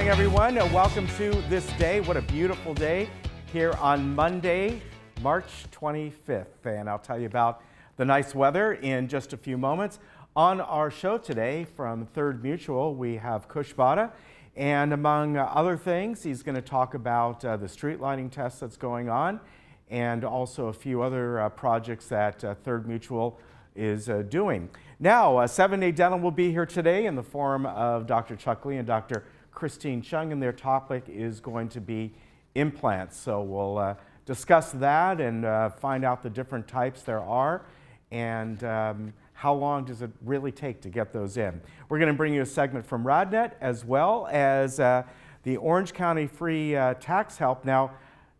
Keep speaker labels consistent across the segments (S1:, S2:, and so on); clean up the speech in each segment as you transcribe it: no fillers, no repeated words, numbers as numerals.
S1: morning, everyone. Welcome to this day. What a beautiful day here on Monday, March 25th. And I'll tell you about the nice weather in just a few moments. On our show today from Third Mutual, we have Kush Bada. And among other things, he's going to talk about the street lighting test that's going on and also a few other projects that Third Mutual is doing. Now, 7-Day Dental will be here today in the form of Dr. Chuck Lee and Dr. Christine Chung, and their topic is going to be implants. So we'll discuss that and find out the different types there are and how long does it really take to get those in. We're going to bring you a segment from RadNet as well as the Orange County free tax help. Now,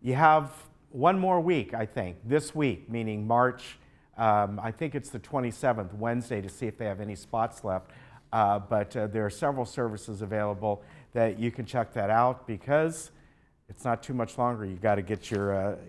S1: you have one more week, I think, this week, meaning March, I think it's the 27th, Wednesday, to see if they have any spots left. But there are several services available that you can check that out because it's not too much longer. You got to get your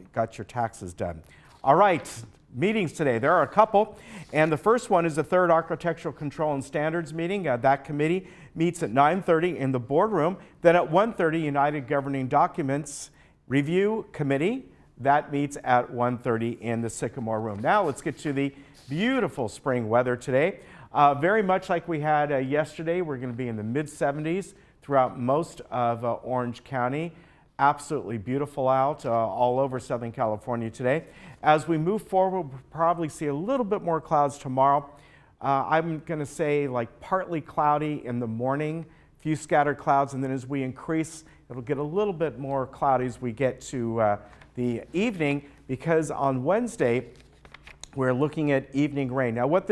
S1: taxes done. All right, meetings today. There are a couple, and the first one is the third Architectural Control and Standards meeting. That committee meets at 9:30 in the boardroom. Then at 1:30, United Governing Documents Review Committee. That meets at 1:30 in the Sycamore Room. Now let's get to the beautiful spring weather today. Very much like we had yesterday, we're going to be in the mid-70s throughout most of Orange County. Absolutely beautiful out all over Southern California today. As we move forward, we'll probably see a little bit more clouds tomorrow. I'm going to say like partly cloudy in the morning, a few scattered clouds, and then as we increase, it'll get a little bit more cloudy as we get to the evening, because on Wednesday, we're looking at evening rain. Now, what's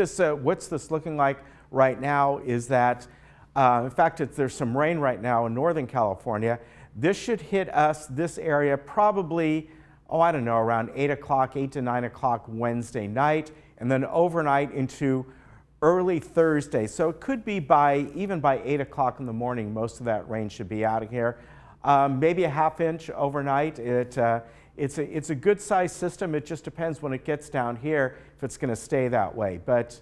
S1: this looking like right now is that, in fact, there's some rain right now in Northern California. This should hit us, this area, probably, I don't know, around 8 to 9 o'clock Wednesday night, and then overnight into early Thursday. So it could be even by 8 o'clock in the morning, most of that rain should be out of here. Maybe a ½ inch overnight. It's a good sized system. It just depends when it gets down here if it's going to stay that way. But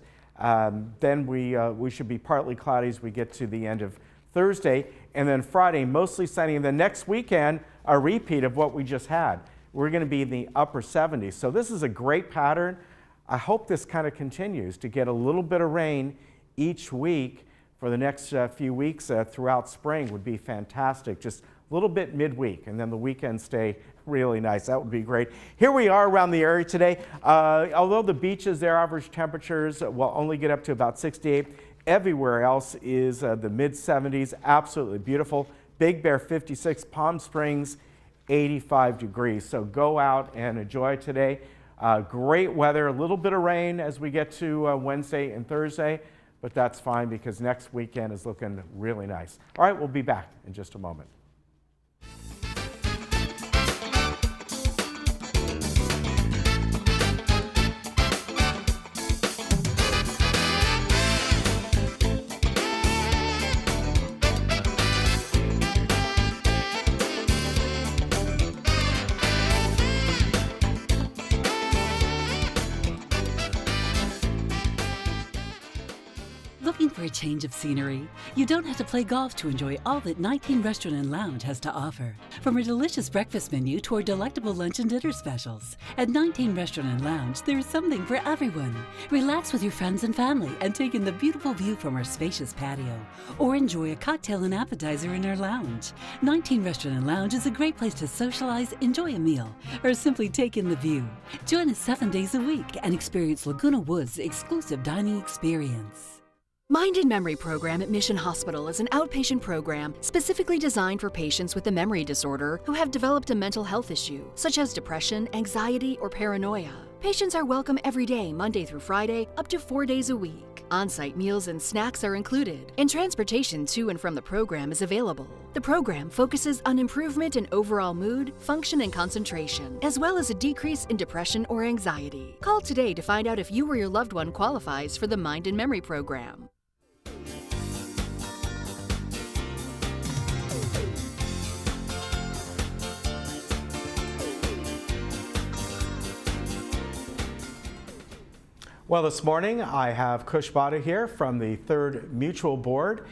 S1: then we should be partly cloudy as we get to the end of Thursday, and then Friday mostly sunny, and then next weekend a repeat of what we just had. We're going to be in the upper 70s. So this is a great pattern. I hope this kind of continues to get a little bit of rain each week for the next few weeks throughout spring would be fantastic. Just a little bit midweek, and then the weekends stay really nice. That would be great. Here we are around the area today. Although the beaches, their average temperatures will only get up to about 68. Everywhere else is the mid-70s. Absolutely beautiful. Big Bear 56, Palm Springs 85 degrees. So go out and enjoy today. Great weather. A little bit of rain as we get to Wednesday and Thursday, but that's fine because next weekend is looking really nice. All right, we'll be back in just a moment.
S2: Looking for a change of scenery? You don't have to play golf to enjoy all that 19 Restaurant and Lounge has to offer. From a delicious breakfast menu to our delectable lunch and dinner specials. At 19 Restaurant and Lounge, there is something for everyone. Relax with your friends and family and take in the beautiful view from our spacious patio. Or enjoy a cocktail and appetizer in our lounge. 19 Restaurant and Lounge is a great place to socialize, enjoy a meal, or simply take in the view. Join us 7 days a week and experience Laguna Woods' exclusive dining experience.
S3: Mind and Memory Program at Mission Hospital is an outpatient program specifically designed for patients with a memory disorder who have developed a mental health issue, such as depression, anxiety, or paranoia. Patients are welcome every day, Monday through Friday, up to 4 days a week. On-site meals and snacks are included, and transportation to and from the program is available. The program focuses on improvement in overall mood, function, and concentration, as well as a decrease in depression or anxiety. Call today to find out if you or your loved one qualifies for the Mind and Memory Program.
S1: Well, this morning I have Kush Bada here from the Third Mutual Board,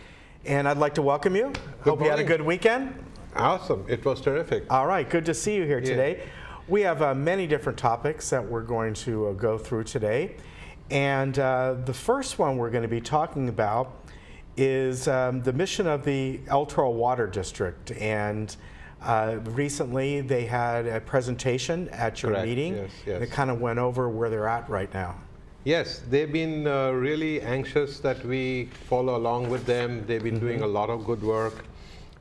S1: And I'd like to welcome you. Hope you had a good weekend.
S4: Awesome. It was terrific.
S1: All right. Good to see you here today. We have many different topics that we're going to go through today. And the first one we're going to be talking about is the mission of the El Toro Water District. And recently they had a presentation at your meeting that kind of went over where they're at right now.
S4: Yes, they've been really anxious that we follow along with them. They've been doing a lot of good work.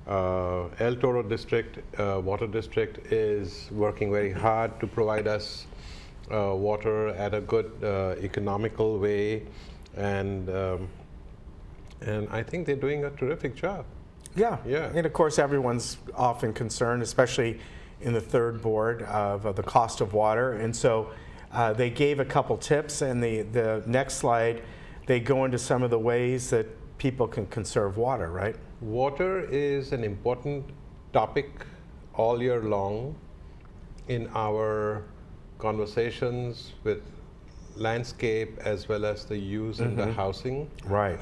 S4: El Toro District, Water District is working very hard to provide us water at a good economical way, and I think they're doing a terrific job.
S1: Yeah, and of course everyone's often concerned, especially in the third board, of the cost of water, and so they gave a couple tips, and the next slide they go into some of the ways that people can conserve water, right?
S4: Water is an important topic all year long in our conversations with landscape as well as the use in the housing.
S1: Right.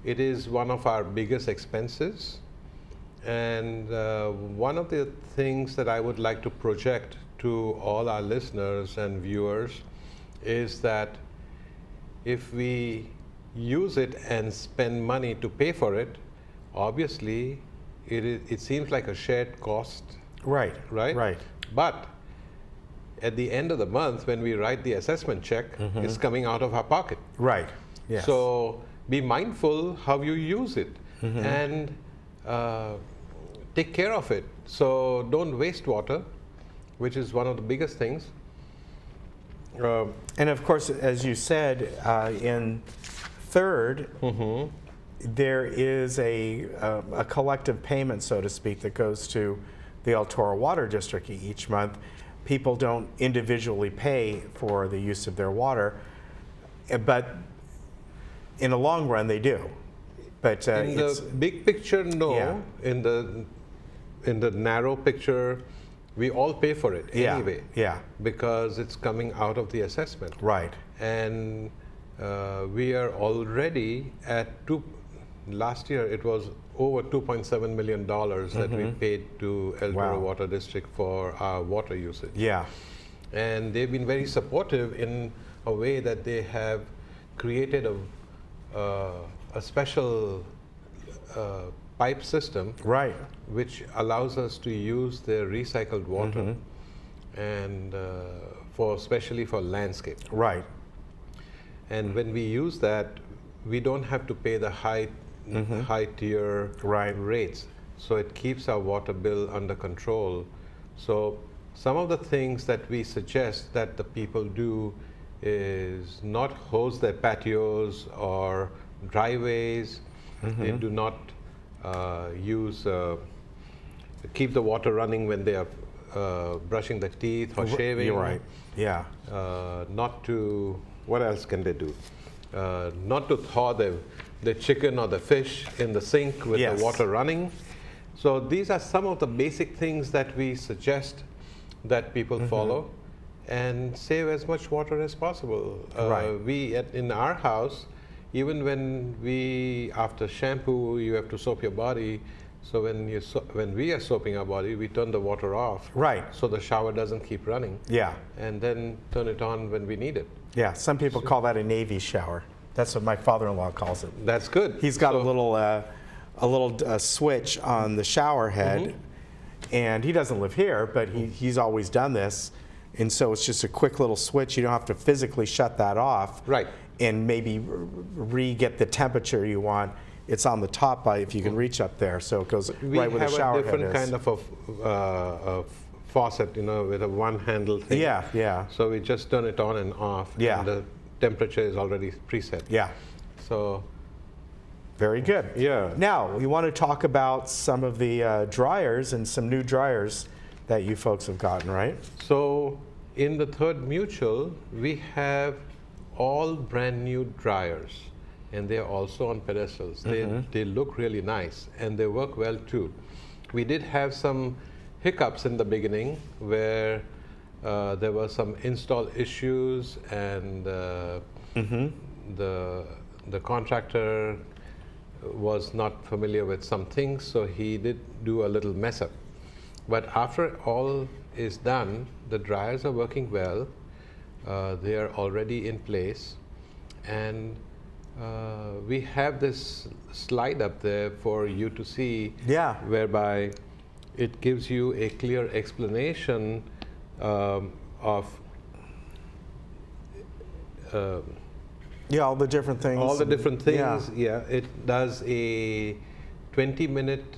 S4: It is one of our biggest expenses, and one of the things that I would like to project to all our listeners and viewers is that if we use it and spend money to pay for it, obviously it seems like a shared cost.
S1: Right.
S4: But at the end of the month, when we write the assessment check, it's coming out of our pocket.
S1: Right. Yes.
S4: So be mindful how you use it and take care of it. So don't waste water, which is one of the biggest things.
S1: And of course, as you said, in third, there is a collective payment, so to speak, that goes to the El Toro Water District each month. People don't individually pay for the use of their water, but in the long run, they do. But
S4: in the big picture, no.
S1: Yeah.
S4: In the narrow picture, we all pay for it anyway.
S1: Yeah.
S4: Because it's coming out of the assessment.
S1: Right.
S4: And we are already at last year it was over $2.7 million that we paid to El Toro Water District for our water usage.
S1: Yeah.
S4: And they've been very supportive in a way that they have created a special pipe system, which allows us to use their recycled water and especially for landscape.
S1: Right.
S4: And when we use that, we don't have to pay the high tier rates. So it keeps our water bill under control. So some of the things that we suggest that the people do is not hose their patios or driveways. They do not keep the water running when they are brushing their teeth or shaving.
S1: You're right. Yeah.
S4: What else can they do? Not to thaw the chicken or the fish in the sink with the water running. So these are some of the basic things that we suggest that people follow and save as much water as possible. In our house, even when after shampoo, you have to soap your body. So when we are soaping our body, we turn the water off.
S1: Right.
S4: So the shower doesn't keep running.
S1: Yeah.
S4: And then turn it on when we need it.
S1: Yeah. Some people call that a Navy shower. That's what my father-in-law calls it.
S4: That's good.
S1: He's got a little switch on the shower head, and he doesn't live here, but he's always done this. And so it's just a quick little switch. You don't have to physically shut that off.
S4: Right.
S1: And maybe get the temperature you want. It's on the top if you can reach up there, so it goes right where the shower head is.
S4: We have a different kind of a faucet, with a one-handle thing.
S1: Yeah.
S4: So we just turn it on and off.
S1: Yeah.
S4: And the temperature is already preset.
S1: Yeah.
S4: So.
S1: Very good.
S4: Yeah.
S1: Now, we want to talk about some of the dryers and some new dryers that you folks have gotten, right?
S4: So in the Third Mutual, we have all brand new dryers, and they're also on pedestals. They look really nice, and they work well too. We did have some hiccups in the beginning where there were some install issues, and the contractor was not familiar with some things, so he did do a little mess up. But after all is done, the dryers are working well. They are already in place, and we have this slide up there for you to see, whereby it gives you a clear explanation of
S1: all the different things.
S4: All the different things. It does a 20-minute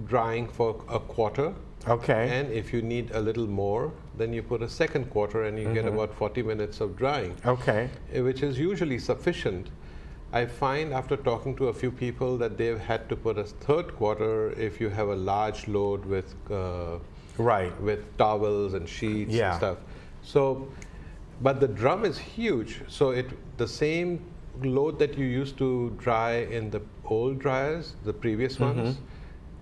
S4: drying for a quarter.
S1: Okay.
S4: And if you need a little more, then you put a second quarter and you get about 40 minutes of drying.
S1: Okay.
S4: Which is usually sufficient. I find after talking to a few people that they've had to put a third quarter if you have a large load with with towels and sheets and stuff. So, but the drum is huge. So the same load that you used to dry in the old dryers, the previous ones,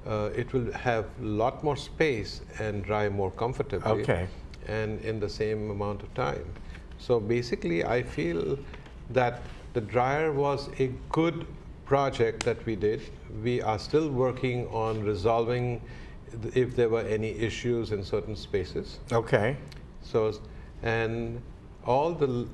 S4: it will have a lot more space and dry more comfortably and in the same amount of time. So basically, I feel that the dryer was a good project that we did. We are still working on resolving if there were any issues in certain spaces.
S1: Okay.
S4: So, and all the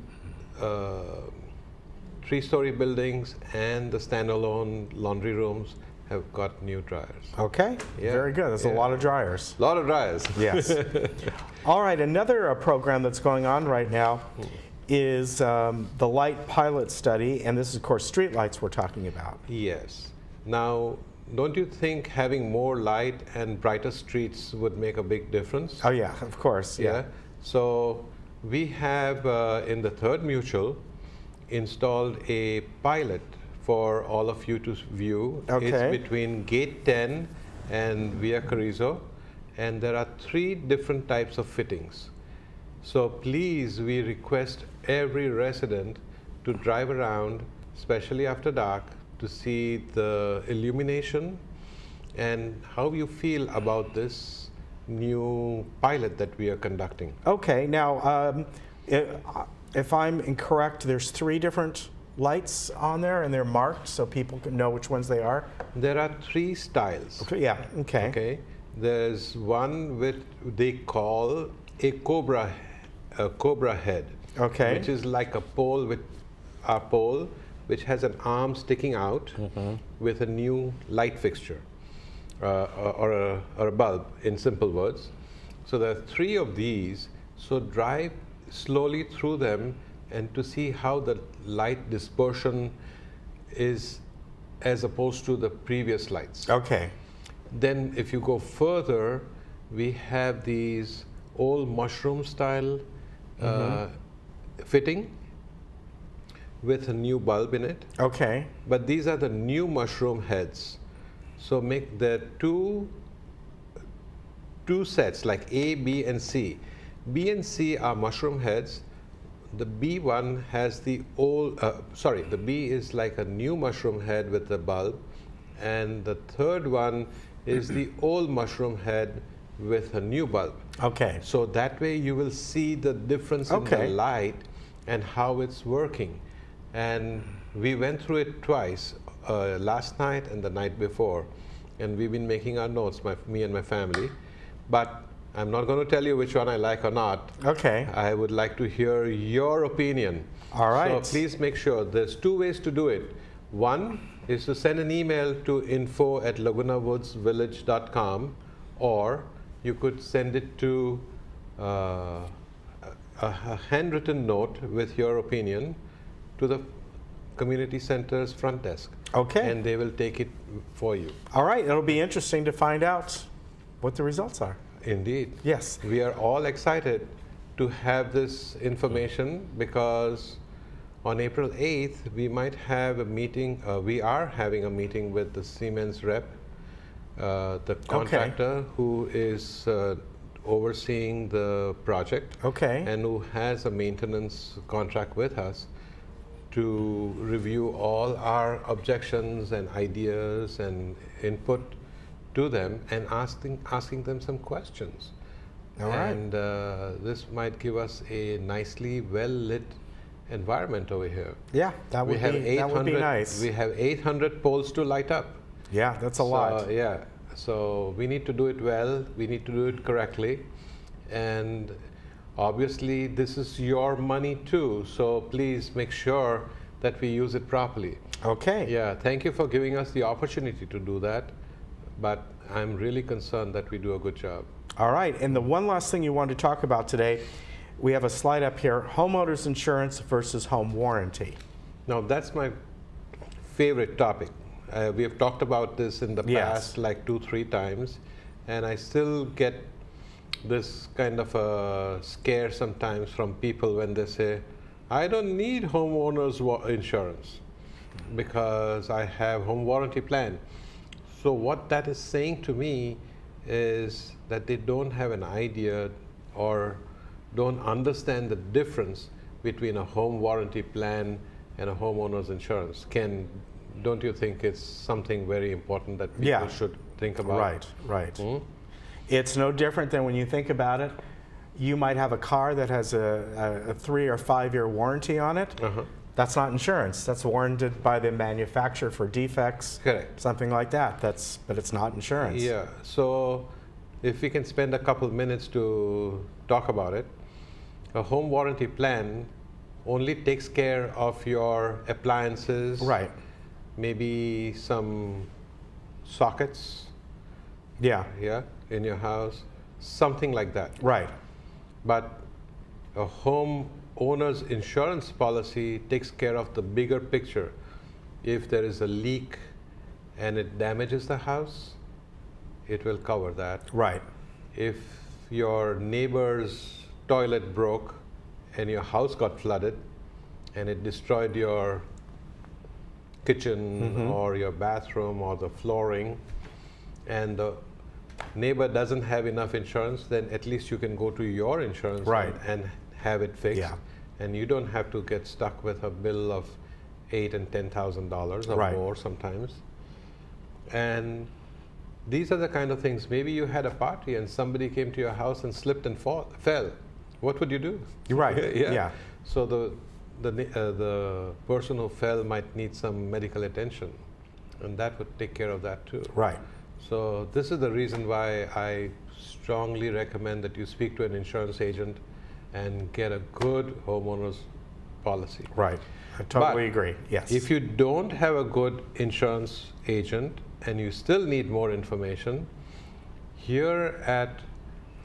S4: 3-story buildings and the standalone laundry rooms have got new dryers.
S1: Okay, very good. There's a lot of dryers.
S4: A lot of dryers.
S1: Yes. All right, another program that's going on right now is the light pilot study, and this is, of course, street lights we're talking about.
S4: Yes. Now, don't you think having more light and brighter streets would make a big difference?
S1: Oh yeah, of course. Yeah.
S4: So we have in the Third Mutual installed a pilot for all of you to view. It's between Gate 10 and Via Carrizo, and there are 3 different types of fittings. So please, we request every resident to drive around, especially after dark, to see the illumination and how you feel about this new pilot that we are conducting.
S1: Okay, now if I'm incorrect, there's 3 different lights on there and they're marked so people can know which ones they are?
S4: There are 3 styles.
S1: Okay,
S4: Okay. There's one which they call a cobra head. Okay. Which is like a pole which has an arm sticking out with a new light fixture or a bulb, in simple words. So there are 3 of these. So drive slowly through them and to see how the light dispersion is as opposed to the previous lights.
S1: Okay.
S4: Then if you go further, we have these old mushroom style fitting with a new bulb in it.
S1: Okay.
S4: But these are the new mushroom heads. So make the two sets like A, B, and C. B and C are mushroom heads. The B one has the old, the B is like a new mushroom head with the bulb, and the third one is the old mushroom head with a new bulb.
S1: Okay.
S4: So that way you will see the difference in the light and how it's working. And we went through it twice, last night and the night before, and we've been making our notes, me and my family. But I'm not going to tell you which one I like or not. Okay. I would like to hear your opinion. All right. So please make sure. There's 2 ways to do it. One is to send an email to info@lagunawoodsvillage.com, or you could send it to a handwritten note with your opinion to the community center's front desk. Okay. And they will take it for you. All right. It'll be interesting to find out what the results are. Indeed. Yes. We are all excited to have this information because on April 8th, we might have a meeting. We are having a meeting with the Siemens rep, the contractor who is overseeing the project and who has a maintenance contract with us to review all our objections and ideas and input to them and asking them some questions. All right. And this might give us a nicely well-lit environment over here.
S1: Yeah, that would be nice.
S4: We have 800 poles to light up.
S1: Yeah, that's a lot.
S4: Yeah, so we need to do it well. We need to do it correctly. And obviously, this is your money too. So please make sure that we use it properly.
S1: Okay.
S4: Yeah, thank you for giving us the opportunity to do that. But I'm really concerned that we do a good job.
S1: All right, and the one last thing you wanted to talk about today, we have a slide up here, homeowners insurance versus home warranty.
S4: Now that's my favorite topic. We have talked about this in the past like 2-3 times, and I still get this kind of a scare sometimes from people when they say, I don't need homeowners insurance because I have home warranty plan. So what that is saying to me is that they don't have an idea or don't understand the difference between a home warranty plan and a homeowner's insurance. Don't you think it's something very important that people should think about?
S1: Right, right. Mm-hmm. It's no different than when you think about it. You might have a car that has a 3 or 5 year warranty on it. That's not insurance. That's warranted by the manufacturer for defects.
S4: Correct.
S1: Something like that. But it's not insurance.
S4: Yeah. So if we can spend a couple minutes to talk about it, a home warranty plan only takes care of your appliances.
S1: Right.
S4: Maybe some sockets.
S1: Yeah.
S4: Yeah, in your house, something like that.
S1: Right.
S4: But a homeowner's insurance policy takes care of the bigger picture. If there is a leak and it damages the house, it will cover that.
S1: Right.
S4: If your neighbor's toilet broke and your house got flooded and it destroyed your kitchen or your bathroom or the flooring, and the neighbor doesn't have enough insurance, then at least you can go to your insurance and have it fixed.
S1: Yeah.
S4: And you don't have to get stuck with a bill of $8,000 and $10,000 or more sometimes. And these are the kind of things. Maybe you had a party and somebody came to your house and slipped and fell. What would you do?
S1: You're right. Yeah.
S4: So the person who fell might need some medical attention, and that would take care of that too.
S1: Right.
S4: So this is the reason why I strongly recommend that you speak to an insurance agent and get a good homeowner's policy.
S1: Right. I totally agree. Yes.
S4: If you don't have a good insurance agent and you still need more information, here at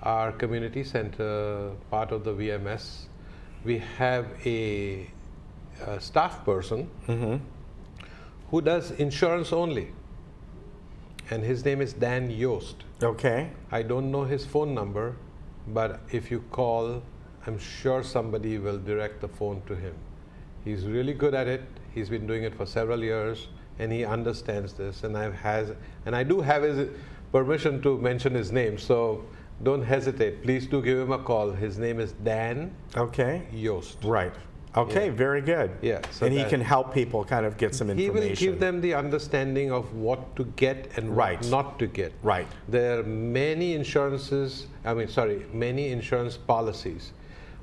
S4: our community center, part of the VMS, we have a staff person who does insurance only. And his name is Dan Yost.
S1: Okay.
S4: I don't know his phone number, but if you call, I'm sure somebody will direct the phone to him. He's really good at it. He's been doing it for several years, and he understands this. And I do have his permission to mention his name, so don't hesitate. Please do give him a call. His name is Dan Yost.
S1: Right. Okay, very good.
S4: Yeah. So
S1: and he can help people kind of get some information.
S4: He will give them the understanding of what to get and what not to get.
S1: Right.
S4: There are many insurance policies.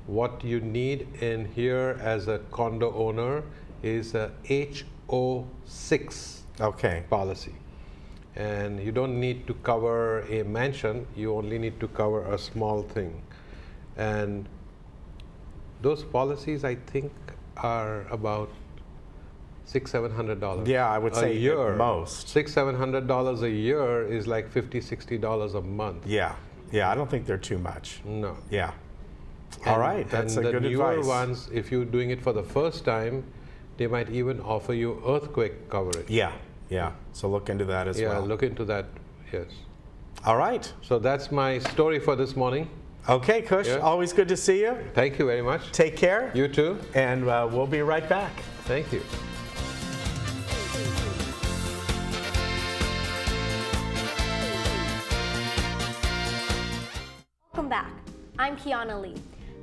S4: What you need in here as a condo owner is a HO6 policy. And you don't need to cover a mansion, you only need to cover a small thing. And those policies, I think, are about $600-700.
S1: Yeah, I would say
S4: a year.
S1: At most.
S4: $600-700 a year is like $50-60 a month.
S1: Yeah, yeah. I don't think they're too much.
S4: No.
S1: Yeah. All right, that's a good advice.
S4: And the newer ones, if you're doing it for the first time, they might even offer you earthquake coverage.
S1: Yeah, yeah. So look into that as well.
S4: Yeah, look into that. Yes.
S1: All right.
S4: So that's my story for this morning.
S1: Okay, Kush, always good to see you.
S4: Thank you very much.
S1: Take care.
S4: You too.
S1: And we'll be right back.
S4: Thank you.
S5: Welcome back. I'm Kiana Lee.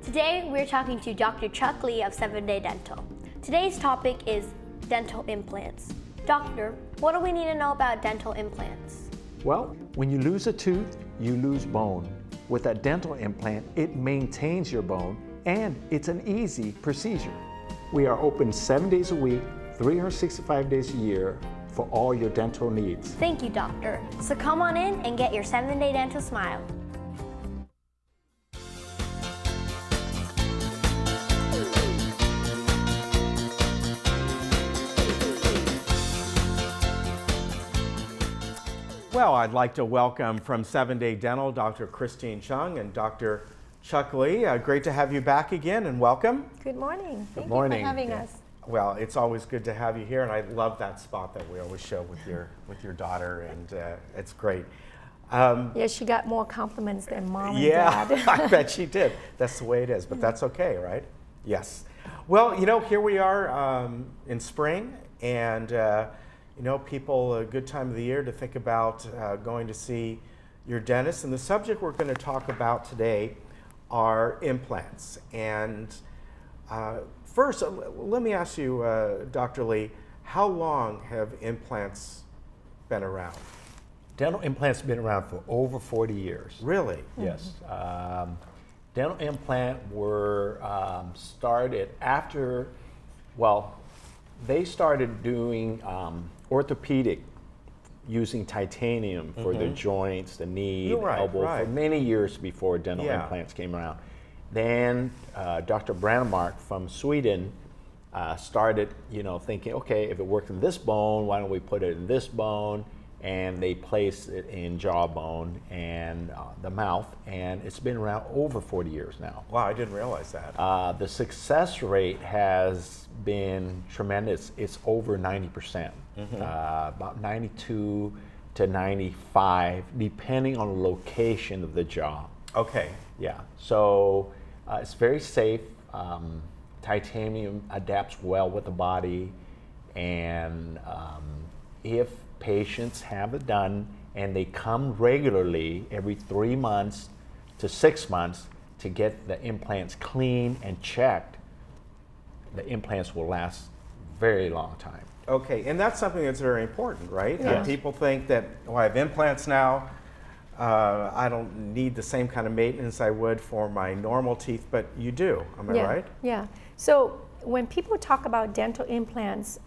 S5: Today we're talking to Dr. Chuck Lee of 7-Day Dental. Today's topic is dental implants. Doctor, what do we need to know about dental implants?
S6: Well, when you lose a tooth, you lose bone. With a dental implant, it maintains your bone, and it's an easy procedure. We are open 7 days a week, 365 days a year for all your dental needs.
S5: Thank you, doctor. So come on in and get your 7-day dental smile.
S1: Well, I'd like to welcome from 7-Day Dental Dr. Christine Chung and Dr. Chuck Lee. Great to have you back again, and welcome.
S7: Good morning. Thank you
S6: morning.
S7: for having us.
S1: Well, it's always good to have you here, and I love that spot that we always show with your daughter, and it's great.
S7: Yeah, she got more compliments than mom and
S1: Yeah,
S7: dad.
S1: I bet she did. That's the way it is, but that's okay, right? Yes. Well, here we are in spring, and people, a good time of the year to think about going to see your dentist. And the subject we're going to talk about today are implants. And first, let me ask you, Dr. Lee, how long have implants been around?
S6: Dental implants have been around for over 40 years.
S1: Really?
S6: Yes. Dental implant were started after, they started doing orthopedic, using titanium for the joints, the knee, the elbow, for many years before dental implants came around. Then Dr. Brandemark from Sweden started, thinking, okay, if it works in this bone, why don't we put it in this bone? And they placed it in jawbone and the mouth, and it's been around over 40 years now.
S1: Wow, I didn't realize that.
S6: The success rate has been tremendous. It's over 90%, about 92 to 95, depending on the location of the jaw.
S1: Okay.
S6: Yeah, so it's very safe. Titanium adapts well with the body, and if patients have it done and they come regularly every 3 months to 6 months to get the implants clean and checked, the implants will last a very long time.
S1: Okay, and that's something that's very important, right?
S6: Yes.
S1: People think that, I have implants now, I don't need the same kind of maintenance I would for my normal teeth, but you do, am I right?
S7: Yeah. So when people talk about dental implants,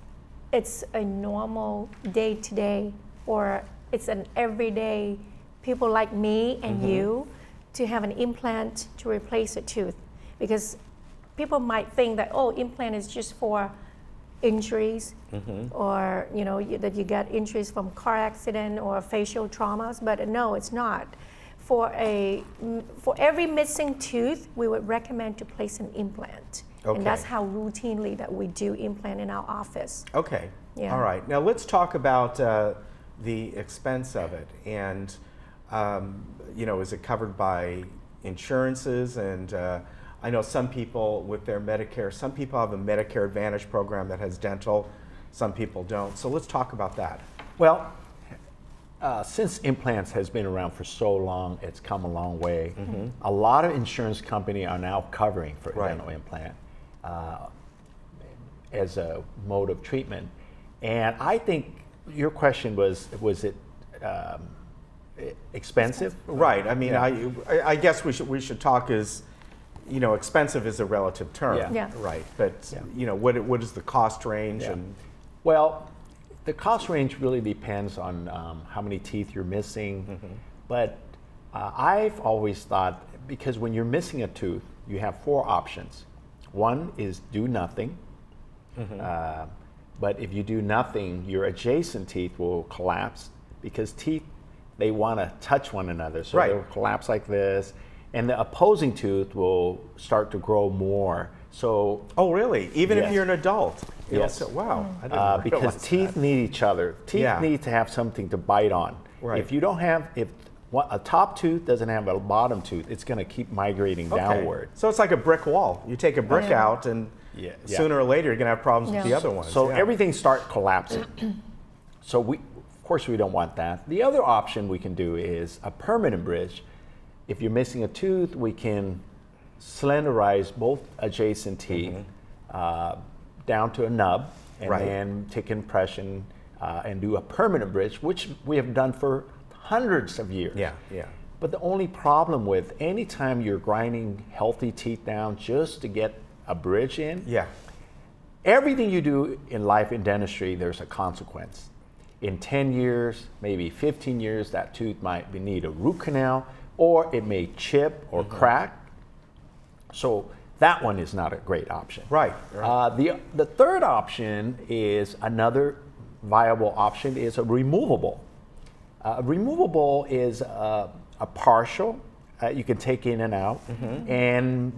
S7: it's a normal day-to-day, or it's an everyday, people like me and you, to have an implant to replace a tooth. Because people might think that, implant is just for injuries, or that you get injuries from car accident or facial traumas, but no, it's not. For every missing tooth, we would recommend to place an implant.
S1: Okay.
S7: And that's how routinely that we do implant in our office.
S1: Okay.
S7: Yeah.
S1: All right. Now let's talk about the expense of it. And, is it covered by insurances? And I know some people with their Medicare, some people have a Medicare Advantage program that has dental, some people don't. So let's talk about that.
S6: Well, since implants has been around for so long, it's come a long way. A lot of insurance companies are now covering for dental implant as a mode of treatment. And I think your question was it expensive?
S1: Right. I mean, I guess we should talk as, expensive is a relative term.
S7: Yeah.
S1: Right. But, what is the cost range? And
S6: Well, the cost range really depends on how many teeth you're missing. But I've always thought, because when you're missing a tooth, you have 4 options. One is do nothing. But if you do nothing, your adjacent teeth will collapse, because teeth, they want to touch one another. So they'll collapse like this. And the opposing tooth will start to grow more. So,
S1: oh, really? Even if you're an adult?
S6: Yes.
S1: Wow. I didn't
S6: because
S1: realize
S6: teeth
S1: that.
S6: need each other. Teeth need to have something to bite on.
S1: Right.
S6: If you don't have, if a top tooth doesn't have a bottom tooth, it's going to keep migrating downward.
S1: So it's like a brick wall. You take a brick out, and sooner or later you're going to have problems with the other ones.
S6: So everything starts collapsing. So of course we don't want that. The other option we can do is a permanent bridge. If you're missing a tooth, we can slenderize both adjacent teeth down to a nub, and then take impression and do a permanent bridge, which we have done for hundreds of years. But the only problem with anytime you're grinding healthy teeth down just to get a bridge in, everything you do in life in dentistry, there's a consequence. In 10 years, maybe 15 years, that tooth might need a root canal, or it may chip or crack. So that one is not a great option.
S1: Right.
S6: The third option is another viable option is a removable. Removable is a partial. You can take in and out. And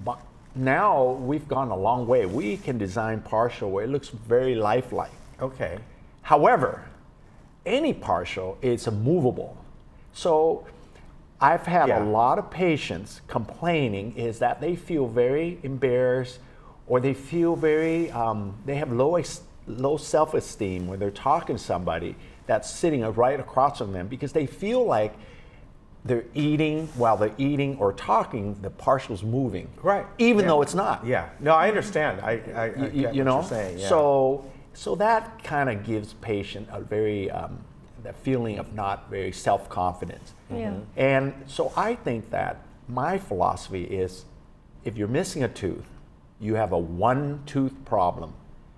S6: now we've gone a long way. We can design partial where it looks very lifelike.
S1: Okay.
S6: However, any partial is a movable. So I've had a lot of patients complaining is that they feel very embarrassed, or they feel very, they have low self-esteem when they're talking to somebody that's sitting right across from them, because they feel like they're eating, while they're eating or talking, the partial's moving.
S1: Right.
S6: Even though it's not.
S1: Yeah. No, I understand. I get what you're saying. Yeah.
S6: So that kind of gives patient a very, that feeling of not very self-confidence.
S7: Yeah.
S6: And so I think that my philosophy is, if you're missing a tooth, you have a one-tooth problem.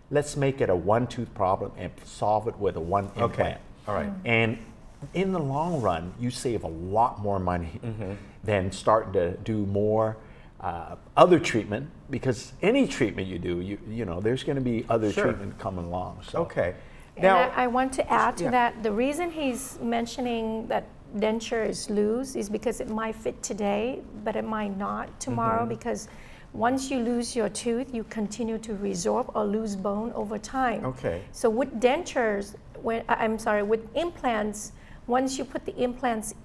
S6: Let's make it a one-tooth problem and solve it with a one implant.
S1: Okay. All right.
S6: And in the long run, you save a lot more money than starting to do more other treatment, because any treatment you do, you know, there's going to be other treatment coming along. So.
S1: Okay.
S7: Now, and I want to add to that, the reason he's mentioning that denture is loose is because it might fit today, but it might not tomorrow, because once you lose your tooth, you continue to resorb or lose bone over time.
S1: Okay.
S7: So with dentures, with implants, once you put the implants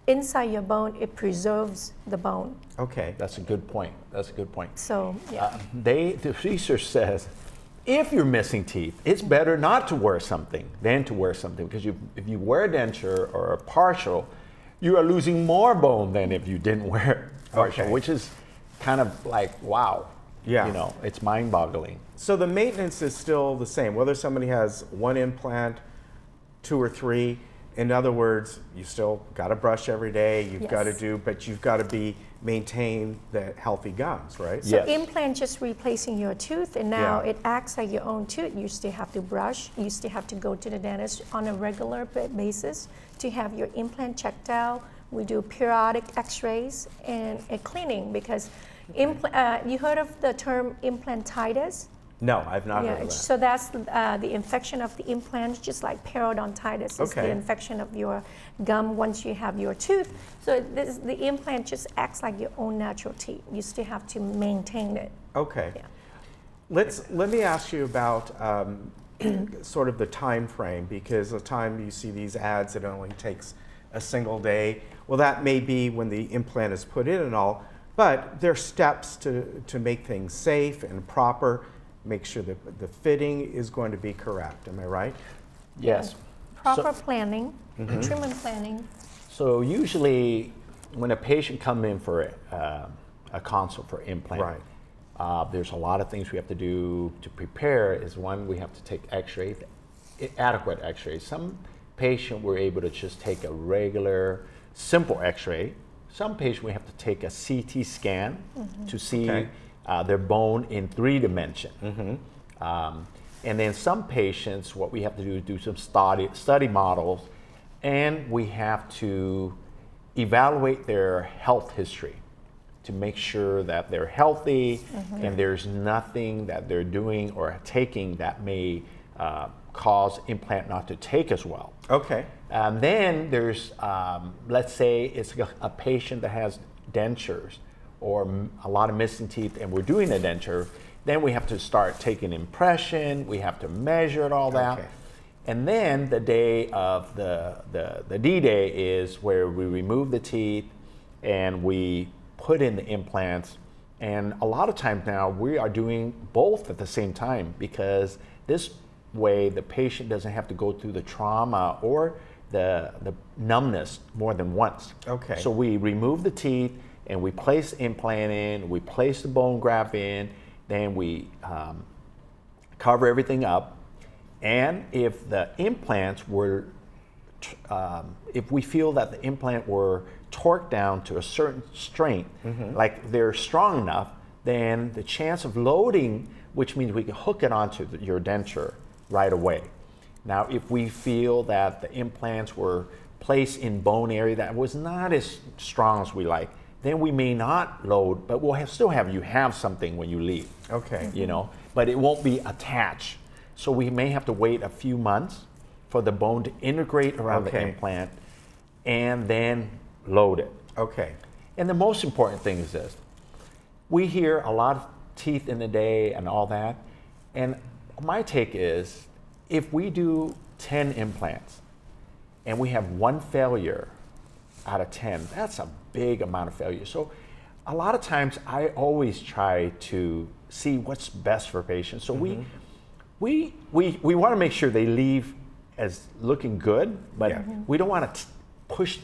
S7: inside your bone, it preserves the bone.
S1: Okay.
S6: That's a good point. That's a good point.
S7: So, yeah.
S6: The research says, if you're missing teeth, it's better not to wear something than to wear something, because if you wear a denture or a partial, you are losing more bone than if you didn't wear partial, which is kind of like, wow.
S1: Yeah.
S6: You know, it's mind-boggling.
S1: So the maintenance is still the same, whether somebody has one implant, 2 or 3. In other words, you still got to brush every day. You've got to do, but you've got to maintain the healthy gums, right?
S7: So implant just replacing your tooth, and now it acts like your own tooth. You still have to brush. You still have to go to the dentist on a regular basis to have your implant checked out. We do periodic X-rays and a cleaning, because you heard of the term implantitis?
S1: No, I've not heard of that.
S7: So that's the infection of the implant, just like periodontitis is the infection of your gum once you have your tooth. So the implant just acts like your own natural teeth. You still have to maintain it.
S1: Okay.
S7: Yeah.
S1: Let me ask you about sort of the time frame, because the time you see these ads, it only takes a single day. Well, that may be when the implant is put in and all, but there are steps to make things safe and proper. Make sure that the fitting is going to be correct. Am I right?
S6: Yes.
S7: Proper planning, treatment planning.
S6: So usually when a patient comes in for a consult for implant, there's a lot of things we have to do to prepare. Is one, we have to take x-rays, adequate x-rays. Some patient we're able to just take a regular, simple x-ray. Some patient we have to take a CT scan to see their bone in 3 dimension. And then some patients, what we have to do is do some study models, and we have to evaluate their health history to make sure that they're healthy and there's nothing that they're doing or taking that may cause implant not to take as well.
S1: Okay.
S6: And then there's, let's say it's a patient that has dentures or a lot of missing teeth, and we're doing a denture, then we have to start taking impression, we have to measure it, all that. And then the day of the D-Day is where we remove the teeth and we put in the implants. And a lot of times now we are doing both at the same time, because this way the patient doesn't have to go through the trauma or the numbness more than once.
S1: Okay.
S6: So we remove the teeth and we place the implant in, we place the bone graft in, then we cover everything up. And if the implants were, if we feel that the implant were torqued down to a certain strength, like they're strong enough, then the chance of loading, which means we can hook it onto your denture right away. Now, if we feel that the implants were placed in bone area that was not as strong as we like, then we may not load, but we'll still have you have something when you leave.
S1: Okay.
S6: You know, but it won't be attached. So we may have to wait a few months for the bone to integrate around the implant and then load it.
S1: Okay.
S6: And the most important thing is this. We hear a lot of teeth in a day and all that. And my take is, if we do 10 implants and we have 1 failure out of 10, that's a big amount of failure. So a lot of times I always try to see what's best for patients. So we want to make sure they leave as looking good, but we don't want to push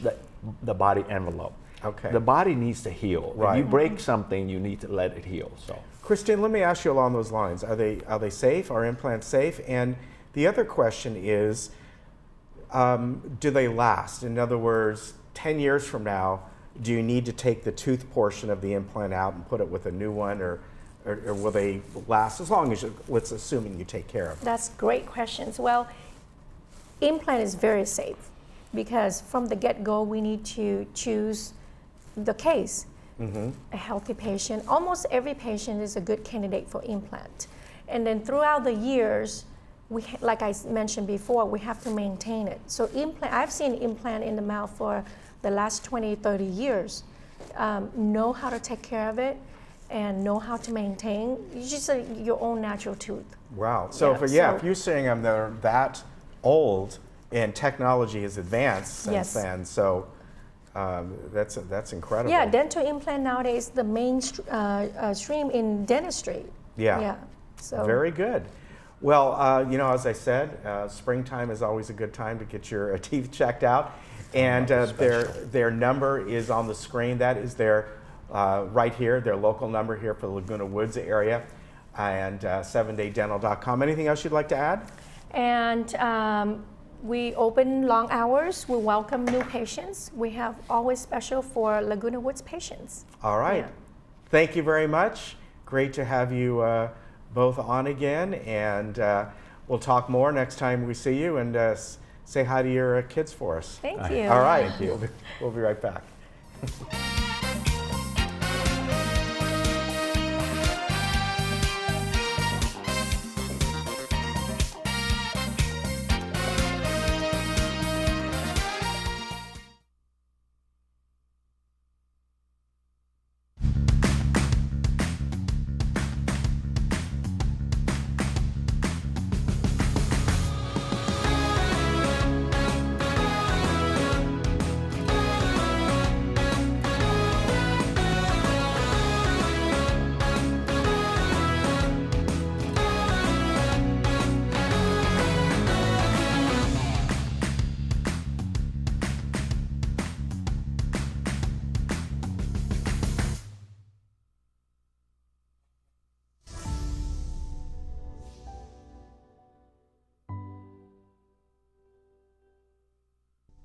S6: the body envelope.
S1: Okay.
S6: The body needs to heal.
S1: Right.
S6: If you break something, you need to let it heal. So,
S1: Christine, let me ask you along those lines. Are they safe? Are implants safe? And the other question is, do they last? In other words, 10 years from now, do you need to take the tooth portion of the implant out and put it with a new one, or will they last as long as let's assuming you take care of them?
S7: That's great questions. Well, implant is very safe because from the get-go, we need to choose the case. A healthy patient, almost every patient is a good candidate for implant. And then throughout the years, like I mentioned before, we have to maintain it. So I've seen implant in the mouth for the last 20, 30 years. Know how to take care of it and know how to maintain. It's just your own natural tooth.
S1: Wow. So if you're saying they're that old and technology has advanced since then, so that's incredible.
S7: Yeah, dental implant nowadays the main stream in dentistry.
S1: Yeah.
S7: So
S1: very good. Well, as I said, springtime is always a good time to get your teeth checked out, and their number is on the screen. That is their right here, their local number here for the Laguna Woods area, and 7daydental.com. Anything else you'd like to add?
S7: And we open long hours. We welcome new patients. We have always special for Laguna Woods patients.
S1: All right.
S7: Yeah.
S1: Thank you very much. Great to have you both on again, and we'll talk more next time we see you, and say hi to your kids for us.
S7: Thank you.
S1: All right. Thank you. We'll be right back.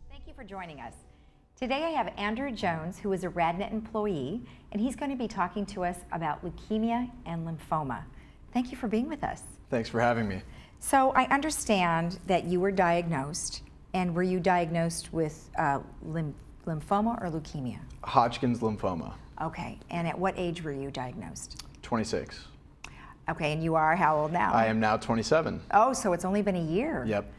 S8: Thank you for joining us. Today I have Andrew Jones, who is a RadNet employee, and he's going to be talking to us about leukemia and lymphoma. Thank you for being with us.
S9: Thanks for having me.
S8: So I understand that you were diagnosed, and were you diagnosed with lymphoma or leukemia?
S9: Hodgkin's lymphoma.
S8: Okay, and at what age were you diagnosed?
S9: 26.
S8: Okay, and you are how old now?
S9: I am now 27.
S8: Oh, so it's only been a year.
S9: Yep.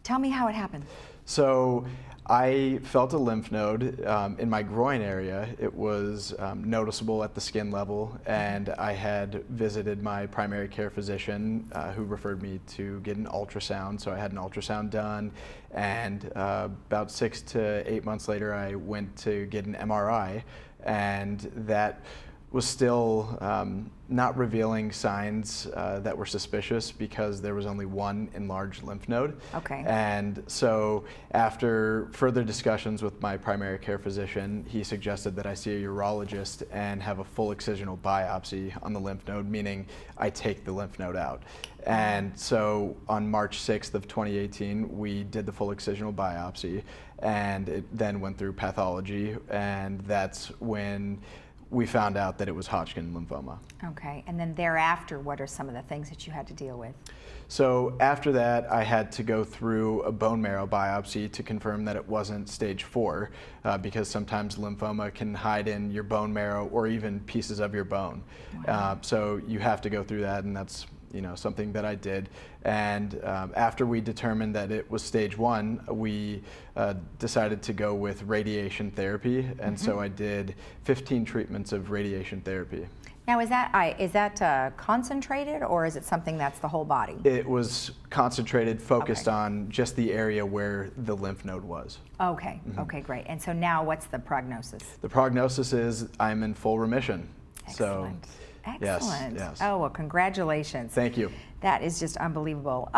S8: Tell me how it happened.
S9: So I felt a lymph node in my groin area. It was noticeable at the skin level, and I had visited my primary care physician who referred me to get an ultrasound. So I had an ultrasound done, and about 6 to 8 months later I went to get an MRI, and that was still not revealing signs that were suspicious because there was only one enlarged lymph node.
S8: Okay.
S9: And so after further discussions with my primary care physician, he suggested that I see a urologist and have a full excisional biopsy on the lymph node, meaning I take the lymph node out. And so on March 6th of 2018, we did the full excisional biopsy, and it then went through pathology, and that's when we found out that it was Hodgkin lymphoma.
S8: Okay, and then thereafter, what are some of the things that you had to deal with?
S9: So after that, I had to go through a bone marrow biopsy to confirm that it wasn't stage 4, because sometimes lymphoma can hide in your bone marrow or even pieces of your bone.
S8: Wow.
S9: So you have to go through that, and that's something that I did. And after we determined that it was stage 1, we decided to go with radiation therapy, and so I did 15 treatments of radiation therapy.
S8: Now, is that concentrated, or is it something that's the whole body?
S9: It was concentrated, focused
S8: Okay.
S9: on just the area where the lymph node was.
S8: Okay, okay, great. And so now what's the prognosis?
S9: The prognosis is I'm in full remission.
S8: Excellent.
S9: So,
S8: Excellent.
S9: Yes.
S8: Oh, well, congratulations.
S9: Thank you.
S8: That is just unbelievable.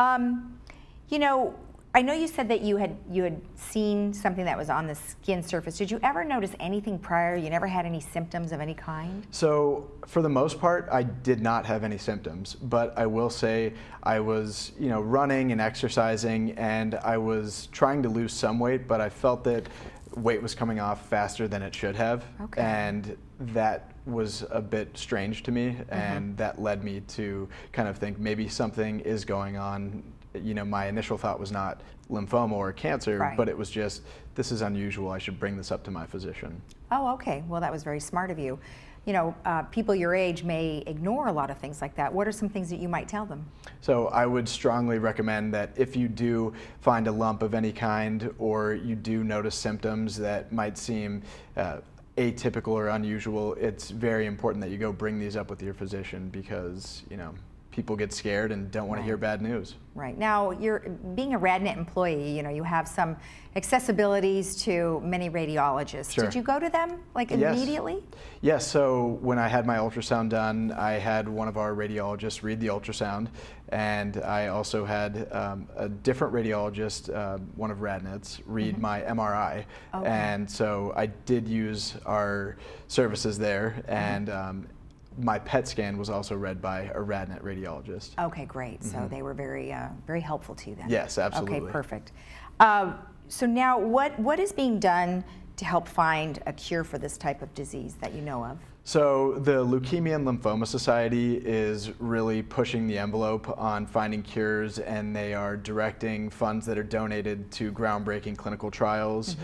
S8: You know, I know you said that you had seen something that was on the skin surface. Did you ever notice anything prior? You never had any symptoms of any kind?
S9: So for the most part, I did not have any symptoms, but I will say I was, running and exercising, and I was trying to lose some weight, but I felt that weight was coming off faster than it should have.
S8: Okay.
S9: And that was a bit strange to me, and that led me to kind of think maybe something is going on. My initial thought was not lymphoma or cancer,
S8: Right.
S9: but it was just, this is unusual, I should bring this up to my physician.
S8: Oh, okay. Well, that was very smart of you. People your age may ignore a lot of things like that. What are some things that you might tell them?
S9: So I would strongly recommend that if you do find a lump of any kind, or you do notice symptoms that might seem atypical or unusual, it's very important that you go bring these up with your physician, because people get scared and don't want to hear bad news.
S8: Right. Now, you're being a RadNet employee, you have some accessibilities to many radiologists.
S9: Sure.
S8: Did you go to them
S9: Yes.
S8: immediately?
S9: Yes, so when I had my ultrasound done, I had one of our radiologists read the ultrasound, and I also had a different radiologist, one of RadNet's, read my MRI.
S8: Okay.
S9: And so I did use our services there, and my PET scan was also read by a RadNet radiologist.
S8: Okay, great. So they were very, very helpful to you then.
S9: Yes, absolutely.
S8: Okay, perfect. So now, what is being done to help find a cure for this type of disease that you know of?
S9: So the Leukemia and Lymphoma Society is really pushing the envelope on finding cures, and they are directing funds that are donated to groundbreaking clinical trials.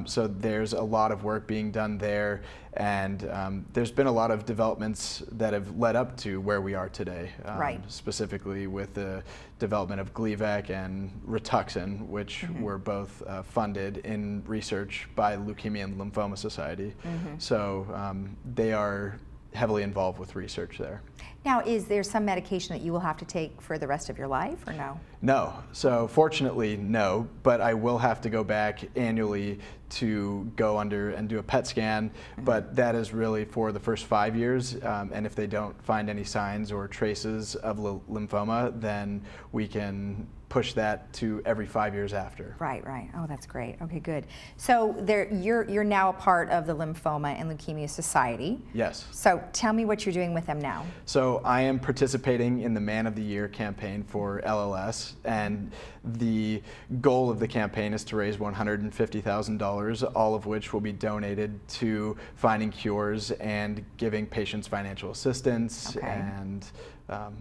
S9: So there's a lot of work being done there, and there's been a lot of developments that have led up to where we are today,
S8: Right.
S9: specifically with the development of Gleevec and Rituxan, which were both funded in research by Leukemia and Lymphoma Society. So they are heavily involved with research there.
S8: Now, is there some medication that you will have to take for the rest of your life, or no?
S9: No. So fortunately, no, but I will have to go back annually to go under and do a PET scan, but that is really for the first 5 years, and if they don't find any signs or traces of lymphoma, then we can push that to every 5 years after.
S8: Right, right. Oh, that's great. Okay, good. So you're now a part of the Lymphoma and Leukemia Society.
S9: Yes.
S8: So tell me what you're doing with them now.
S9: So I am participating in the Man of the Year campaign for LLS, and the goal of the campaign is to raise $150,000, all of which will be donated to finding cures and giving patients financial assistance and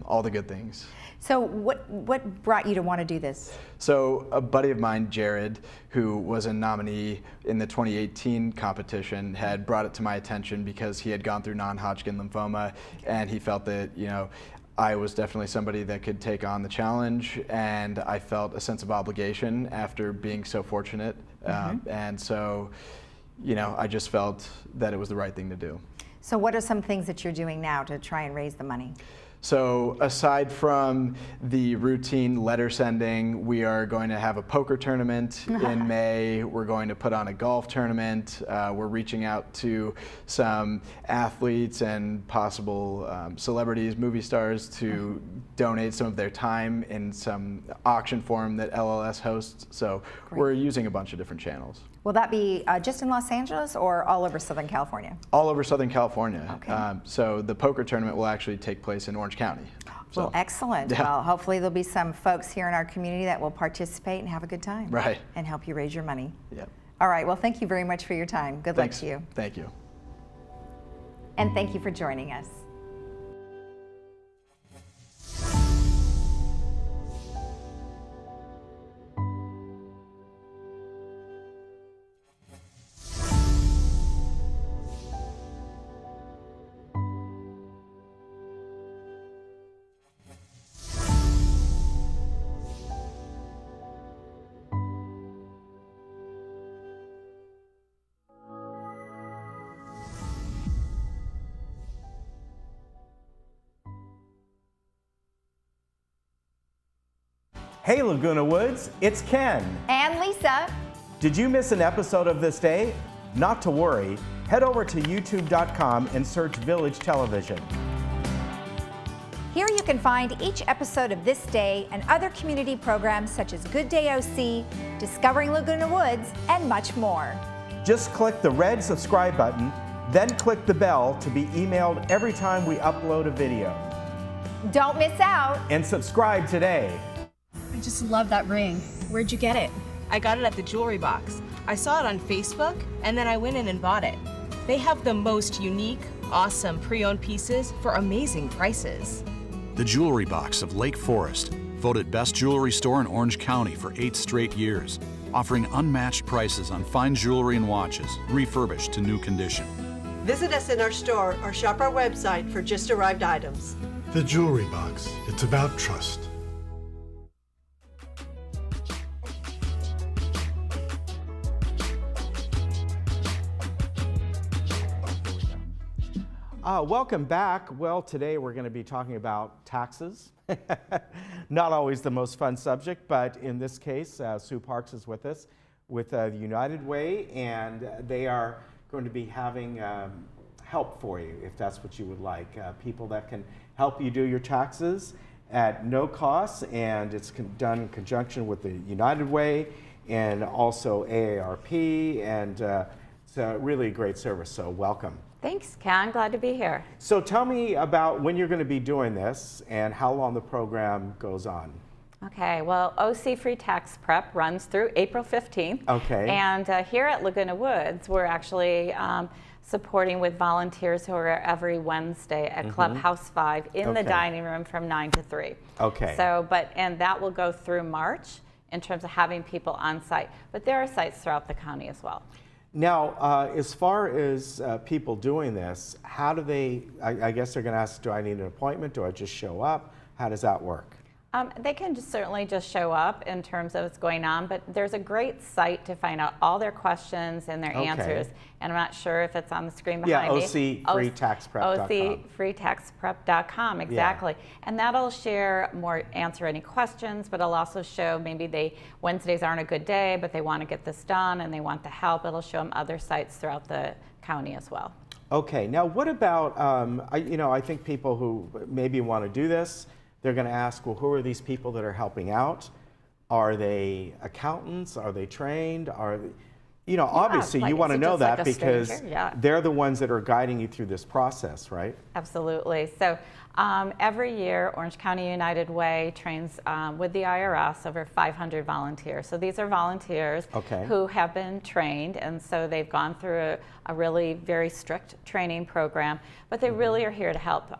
S9: all the good things.
S8: So what brought you to want to do this?
S9: So a buddy of mine, Jared, who was a nominee in the 2018 competition, had brought it to my attention because he had gone through non-Hodgkin lymphoma, and he felt that, I was definitely somebody that could take on the challenge, and I felt a sense of obligation after being so fortunate. And so, I just felt that it was the right thing to do.
S8: So what are some things that you're doing now to try and raise the money?
S9: So aside from the routine letter sending, we are going to have a poker tournament in May. We're going to put on a golf tournament. We're reaching out to some athletes and possible celebrities, movie stars, to donate some of their time in some auction forum that LLS hosts. So we're using a bunch of different channels.
S8: Will that be just in Los Angeles or all over Southern California?
S9: All over Southern California.
S8: Okay.
S9: So the poker tournament will actually take place in Orange County.
S8: Well, excellent.
S9: Yeah.
S8: Well, hopefully there'll be some folks here in our community that will participate and have a good time.
S9: Right.
S8: And help you raise your money.
S9: Yep.
S8: All right. Well, thank you very much for your time. Good luck to you.
S9: Thank you.
S8: and thank you for joining us.
S1: Hey Laguna Woods, it's Ken.
S8: And Lisa.
S1: Did you miss an episode of This Day? Not to worry, head over to youtube.com and search Village Television.
S8: Here you can find each episode of This Day and other community programs such as Good Day OC, Discovering Laguna Woods, and much more.
S1: Just click the red subscribe button, then click the bell to be emailed every time we upload a video.
S8: Don't miss out.
S1: And subscribe today.
S10: I just love that ring. Where'd you get it?
S11: I got it at the jewelry box. I saw it on Facebook, and then I went in and bought it. They have the most unique, awesome pre-owned pieces for amazing prices.
S12: The Jewelry Box of Lake Forest, voted best jewelry store in Orange County for 8 straight years, offering unmatched prices on fine jewelry and watches, refurbished to new condition.
S13: Visit us in our store or shop our website for just arrived items.
S14: The Jewelry Box. It's about trust.
S1: Welcome back. Well, today we're going to be talking about taxes. Not always the most fun subject, but in this case, Sue Parks is with us with the United Way, and they are going to be having help for you if that's what you would like. People that can help you do your taxes at no cost, and it's done in conjunction with the United Way and also AARP, and it's a really great service, so welcome.
S15: Thanks, Ken. Glad to be here.
S1: So tell me about when you're going to be doing this and how long the program goes on.
S15: Okay, well, OC Free Tax Prep runs through April 15th.
S1: Okay.
S15: And here at Laguna Woods, we're actually supporting with volunteers who are every Wednesday at Clubhouse 5 in the dining room from 9 to 3.
S1: Okay.
S15: So, and that will go through March in terms of having people on site. But there are sites throughout the county as well.
S1: Now, as far as people doing this, how do they, I guess they're going to ask, do I need an appointment? Do I just show up? How does that work?
S15: They can certainly just show up in terms of what's going on, but there's a great site to find out all their questions and their answers. And I'm not sure if it's on the screen behind me.
S1: OCFreeTaxPrep.com.
S15: OCFreeTaxPrep.com, exactly. Yeah. And that'll answer any questions, but it'll also show maybe Wednesdays aren't a good day, but they want to get this done and they want the help. It'll show them other sites throughout the county as well.
S1: Okay, now what about, I think people who maybe want to do this, they're going to ask, well, who are these people that are helping out? Are they accountants? Are they trained? Obviously you want to know that because they're the ones that are guiding you through this process, right?
S15: Absolutely. So every year, Orange County United Way trains with the IRS over 500 volunteers. So these are volunteers who have been trained, and so they've gone through a really very strict training program, but they really are here to help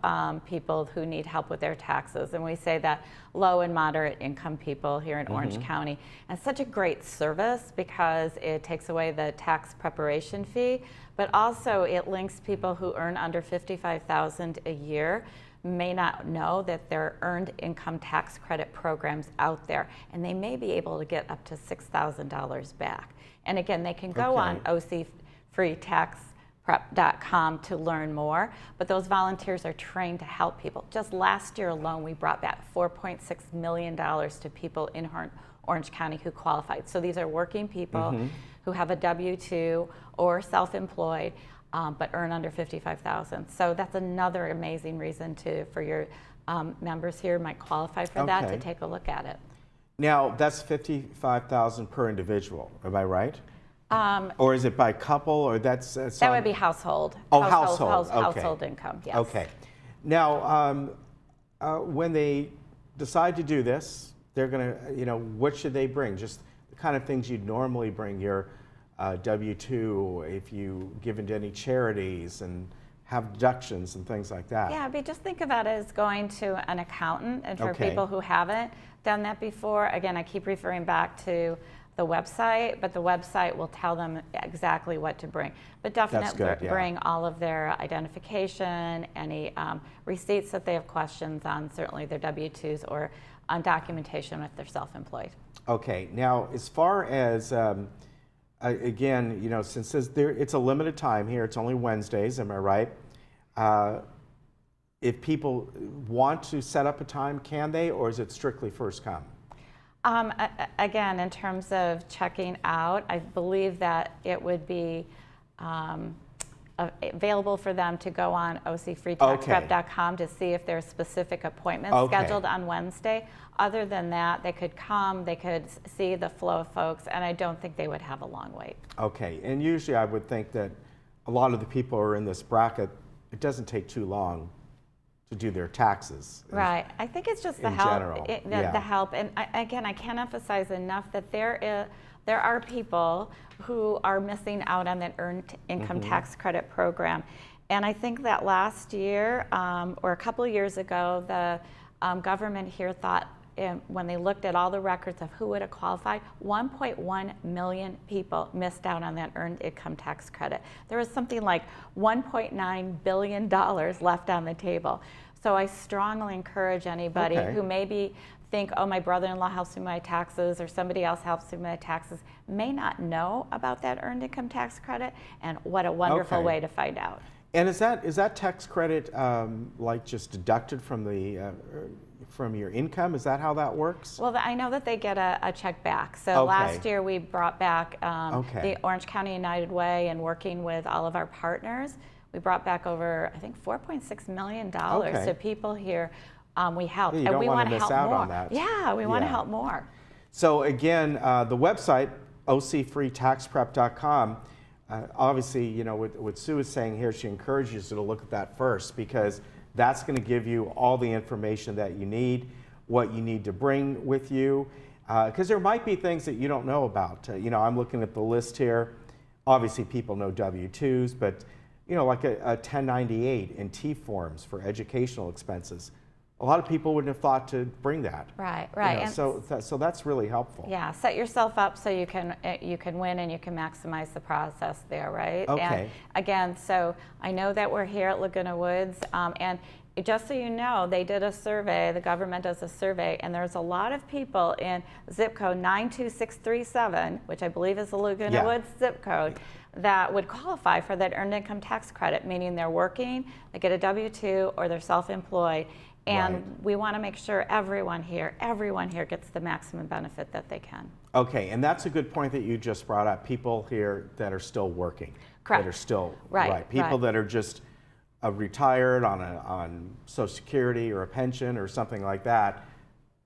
S15: people who need help with their taxes. And we say that low and moderate income people here in Orange County. And it's such a great service because it takes away the tax preparation fee, but also it links people who earn under $55,000 a year may not know that there are earned income tax credit programs out there, and they may be able to get up to $6,000 back. And again, they can go on OCFreeTaxPrep.com to learn more, but those volunteers are trained to help people. Just last year alone, we brought back $4.6 million to people in Orange County who qualified. So these are working people who have a W-2 or self-employed, but earn under $55,000. So that's another amazing reason for your members here might qualify for that, to take a look at it.
S1: Now that's $55,000 per individual, am I right? Or is it by couple, or that
S15: would be household.
S1: Oh, household. Okay.
S15: Household income. Yes.
S1: Okay. Now, when they decide to do this, they're going to, what should they bring? Just the kind of things you'd normally bring, your W-2, if you give into any charities and have deductions and things like that.
S15: Yeah, but just think about it as going to an accountant, and for
S1: Okay.
S15: people who haven't done that before, again, I keep referring back to the website, but the website will tell them exactly what to bring. But definitely
S1: good, yeah.
S15: bring all of their identification, any receipts that they have questions on, certainly their W-2s or on documentation if they're self-employed.
S1: Okay, now as far as, again, you know, since it's a limited time here, it's only Wednesdays, am I right? If people want to set up a time, can they, or is it strictly first come?
S15: Again, in terms of checking out, I believe that it would be available for them to go on ocfreetaxprep.com to see if there's specific appointments scheduled on Wednesday. Other than that, they could come, they could see the flow of folks, and I don't think they would have a long wait.
S1: Okay, and usually I would think that a lot of the people who are in this bracket, it doesn't take too long to do their taxes.
S15: Right. I think it's just the help. The help. And again, I can't emphasize enough that there are people who are missing out on that earned income tax credit program. And I think that last year, or a couple of years ago, the government here thought, when they looked at all the records of who would have qualified, 1.1 million people missed out on that earned income tax credit. There was something like $1.9 billion left on the table. So I strongly encourage anybody who maybe think, oh, my brother-in-law helps me with my taxes, or somebody else helps me with my taxes, may not know about that earned income tax credit, and what a wonderful way to find out.
S1: And is that tax credit like just deducted from the from your income? Is that how that works?
S15: Well, I know that they get a check back. So last year we brought back the Orange County United Way, and working with all of our partners, we brought back over, I think, $4.6 million to people here. We help,
S1: Yeah, you
S15: and
S1: don't
S15: we
S1: want
S15: want
S1: to
S15: to
S1: miss
S15: help
S1: out
S15: more.
S1: on that.
S15: Yeah, we want to help more.
S1: So again, the website, ocfreetaxprep.com, obviously, you know, what Sue is saying here, she encourages you to look at that first, because that's going to give you all the information that you need, what you need to bring with you, because there might be things that you don't know about. You know, I'm looking at the list here. Obviously, people know W-2s, but you know, like a 1098 and T forms for educational expenses. A lot of people wouldn't have thought to bring that.
S15: Right.
S1: You know, so that's really helpful.
S15: Yeah, set yourself up so you can win and you can maximize the process there, right?
S1: Okay.
S15: And again, so I know that we're here at Laguna Woods, and just so you know, they did a survey, the government does a survey, and there's a lot of people in zip code 92637, which I believe is the Laguna Woods zip code, that would qualify for that earned income tax credit, meaning they're working, they get a W-2, or they're self-employed. And we want to make sure everyone here gets the maximum benefit that they can.
S1: Okay, and that's a good point that you just brought up. People here that are still working.
S15: Correct.
S1: That are still, people that are just retired on Social Security or a pension or something like that,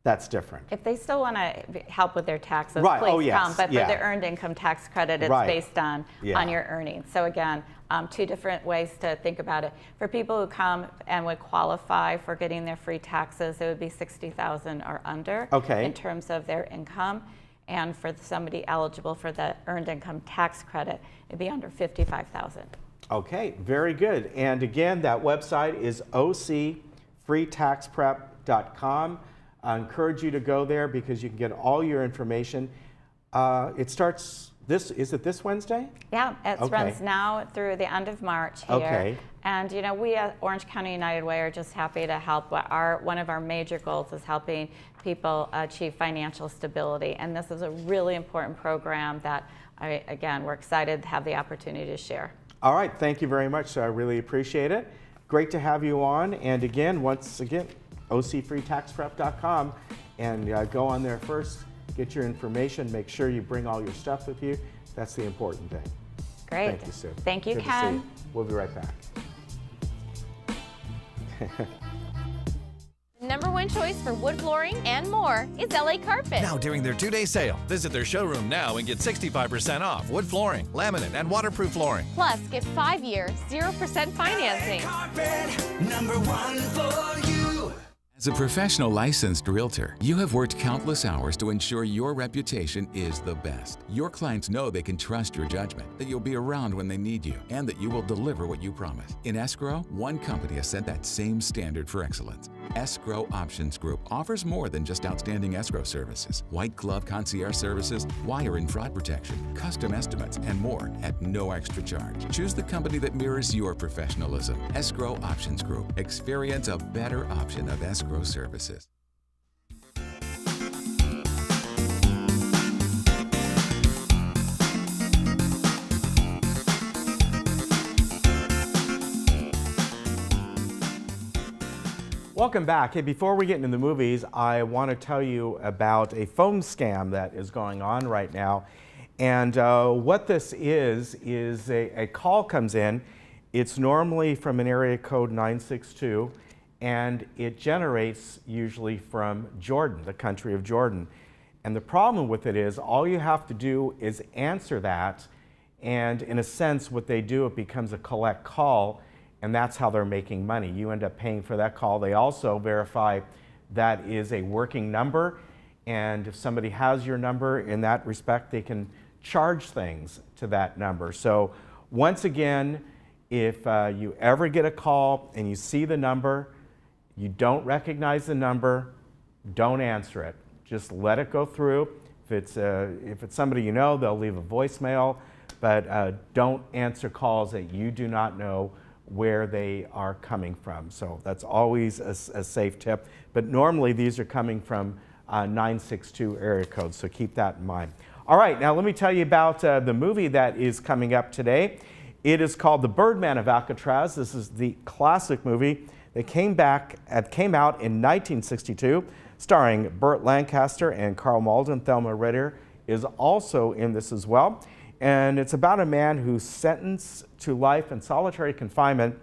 S1: that's different.
S15: If they still want to help with their taxes,
S1: Right.
S15: please come. But for the earned income tax credit, it's based on your earnings. So again, two different ways to think about it. For people who come and would qualify for getting their free taxes, it would be $60,000 or under in terms of their income. And for somebody eligible for the earned income tax credit, it'd be under $55,000.
S1: Okay, very good. And again, that website is ocfreetaxprep.com. I encourage you to go there because you can get all your information. It starts is it this Wednesday?
S15: Yeah, it runs now through the end of March here.
S1: Okay.
S15: And you know, we at Orange County United Way are just happy to help. One of our major goals is helping people achieve financial stability. And this is a really important program that, again, we're excited to have the opportunity to share.
S1: All right, thank you very much. So I really appreciate it. Great to have you on. And again, once again, ocfreetaxprep.com, and go on there first, get your information, make sure you bring all your stuff with you. That's the important thing.
S15: Great.
S1: Thank you, Sue.
S15: Thank you,
S1: Good
S15: Ken.
S1: to see you. We'll be right back.
S16: #1 choice for wood flooring and more is LA Carpet.
S17: Now during their 2-day sale, visit their showroom now and get 65% off wood flooring, laminate, and waterproof flooring.
S16: Plus, get 5-year, 0% financing.
S18: Carpet, #1 for you. As a professional licensed realtor, you have worked countless hours to ensure your reputation is the best. Your clients know they can trust your judgment, that you'll be around when they need you, and that you will deliver what you promise. In escrow, one company has set that same standard for excellence. Escrow Options Group offers more than just outstanding escrow services. White glove concierge services, wire and fraud protection, custom estimates, and more at no extra charge. Choose the company that mirrors your professionalism. Escrow Options Group. Experience a better option of escrow services.
S1: Welcome back. Hey, before we get into the movies, I want to tell you about a phone scam that is going on right now. And what this is a call comes in. It's normally from an area code 962, and it generates usually from Jordan, the country of Jordan. And the problem with it is all you have to do is answer that, and in a sense what they do, it becomes a collect call, and that's how they're making money. You end up paying for that call. They also verify that is a working number, and if somebody has your number in that respect, they can charge things to that number. So once again, if you ever get a call and you see the number, you don't recognize the number, don't answer it. Just let it go through. If it's somebody you know, they'll leave a voicemail, but don't answer calls that you do not know where they are coming from. So that's always a safe tip. But normally these are coming from 962 area code, so keep that in mind. All right, now let me tell you about the movie that is coming up today. It is called The Birdman of Alcatraz. This is the classic movie that came out in 1962, starring Burt Lancaster and Carl Malden. Thelma Ritter is also in this as well. And it's about a man who's sentenced to life in solitary confinement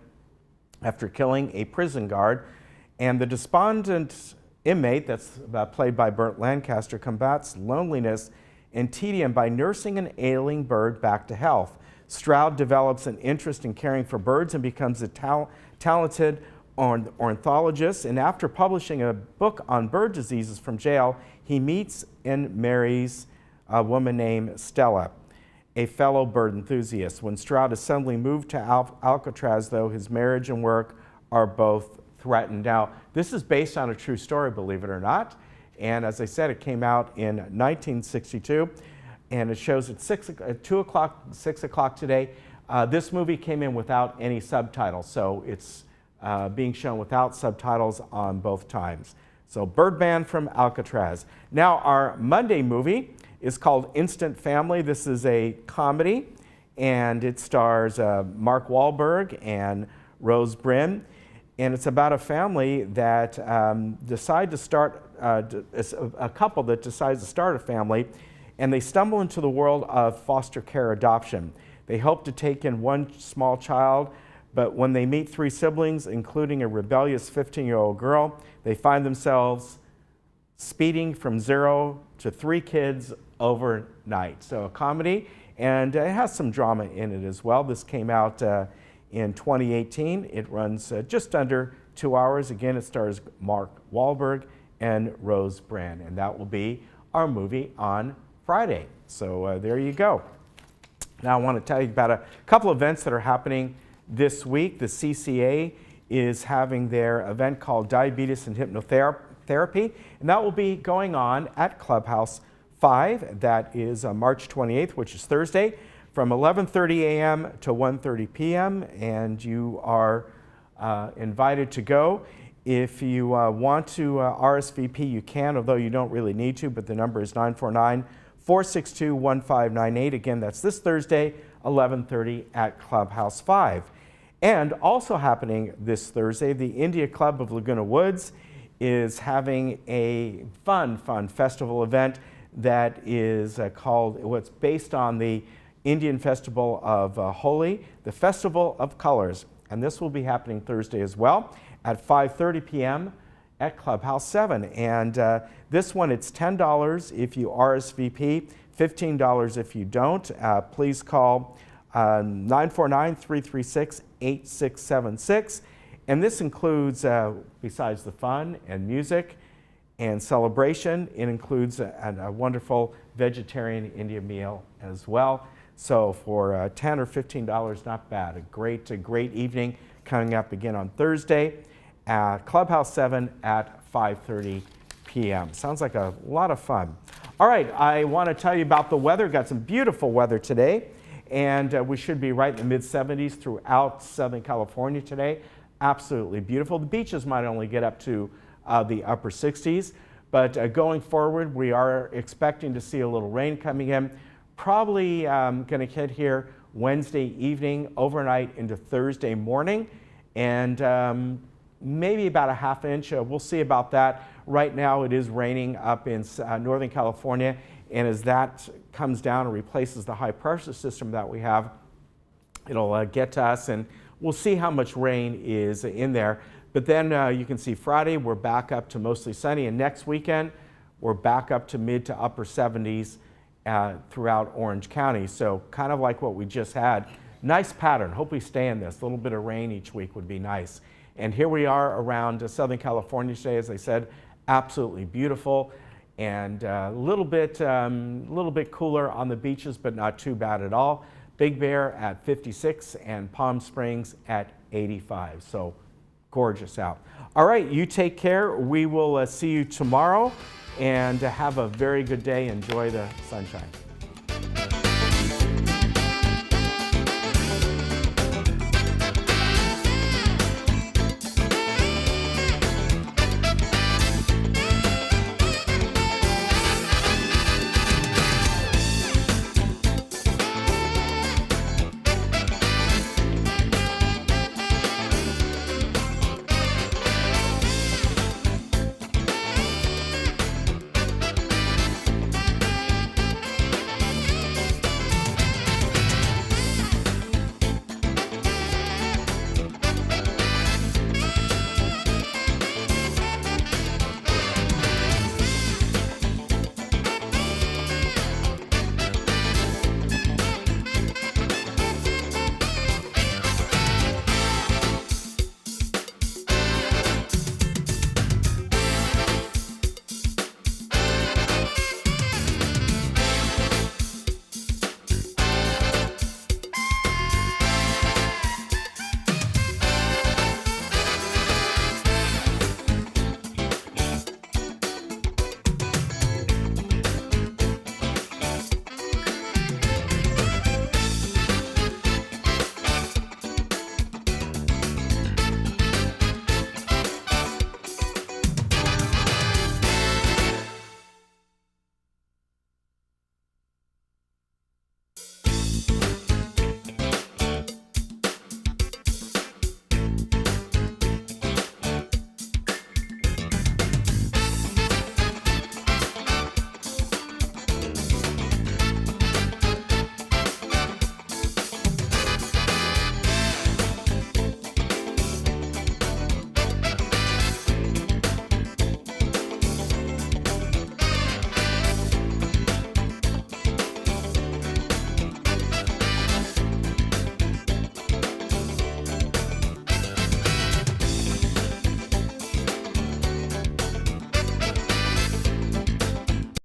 S1: after killing a prison guard. And the despondent inmate, that's played by Burt Lancaster, combats loneliness and tedium by nursing an ailing bird back to health. Stroud develops an interest in caring for birds and becomes a talented ornithologist. And after publishing a book on bird diseases from jail, he meets and marries a woman named Stella, a fellow bird enthusiast. When Stroud is suddenly moved to Alcatraz, though, his marriage and work are both threatened. Now, this is based on a true story, believe it or not. And as I said, it came out in 1962, and it shows at 2 o'clock, 6 o'clock today. This movie came in without any subtitles, so it's being shown without subtitles on both times. So Birdman from Alcatraz. Now, our Monday movie is called Instant Family. This is a comedy, and it stars Mark Wahlberg and Rose Byrne. And it's about a family that decide to start, a couple that decides to start a family, and they stumble into the world of foster care adoption. They hope to take in one small child, but when they meet 3 siblings, including a rebellious 15-year-old girl, they find themselves speeding from 0 to 3 kids overnight. So a comedy, and it has some drama in it as well. This came out in 2018. It runs just under 2 hours. Again, it stars Mark Wahlberg and Rose Byrne, and that will be our movie on Friday. So there you go. Now I want to tell you about a couple events that are happening this week. The CCA is having their event called Diabetes and Hypnotherapy, and that will be going on at Clubhouse 5. That is March 28th, which is Thursday, from 11:30 a.m. to 1:30 p.m., and you are invited to go. If you want to RSVP, you can, although you don't really need to, but the number is 949-462-1598. Again, that's this Thursday, 11:30 at Clubhouse 5. And also happening this Thursday, the India Club of Laguna Woods is having a fun festival event that is called, what's based on the Indian Festival of Holi, the Festival of Colors. And this will be happening Thursday as well at 5:30 p.m. at Clubhouse 7. And this one, it's $10 if you RSVP, $15 if you don't. Please call 949-336-8676. And this includes, besides the fun and music and celebration, it includes a wonderful vegetarian Indian meal as well. So for $10 or $15, not bad. A great evening coming up again on Thursday at Clubhouse 7 at 5:30 p.m. Sounds like a lot of fun. All right, I want to tell you about the weather. Got some beautiful weather today, and we should be right in the mid-70s throughout Southern California today. Absolutely beautiful. The beaches might only get up to the upper 60s, but going forward, we are expecting to see a little rain coming in. Probably going to hit here Wednesday evening, overnight into Thursday morning, and maybe about a ½ inch. We'll see about that. Right now, it is raining up in Northern California, and as that comes down and replaces the high pressure system that we have, it'll get to us, and we'll see how much rain is in there. But then you can see Friday, we're back up to mostly sunny, and next weekend, we're back up to mid to upper 70s throughout Orange County. So kind of like what we just had. Nice pattern. Hope we stay in this. A little bit of rain each week would be nice. And here we are around Southern California today, as I said, absolutely beautiful, and a little bit cooler on the beaches, but not too bad at all. Big Bear at 56 and Palm Springs at 85. So gorgeous out. All right, you take care. We will see you tomorrow, and have a very good day. Enjoy the sunshine.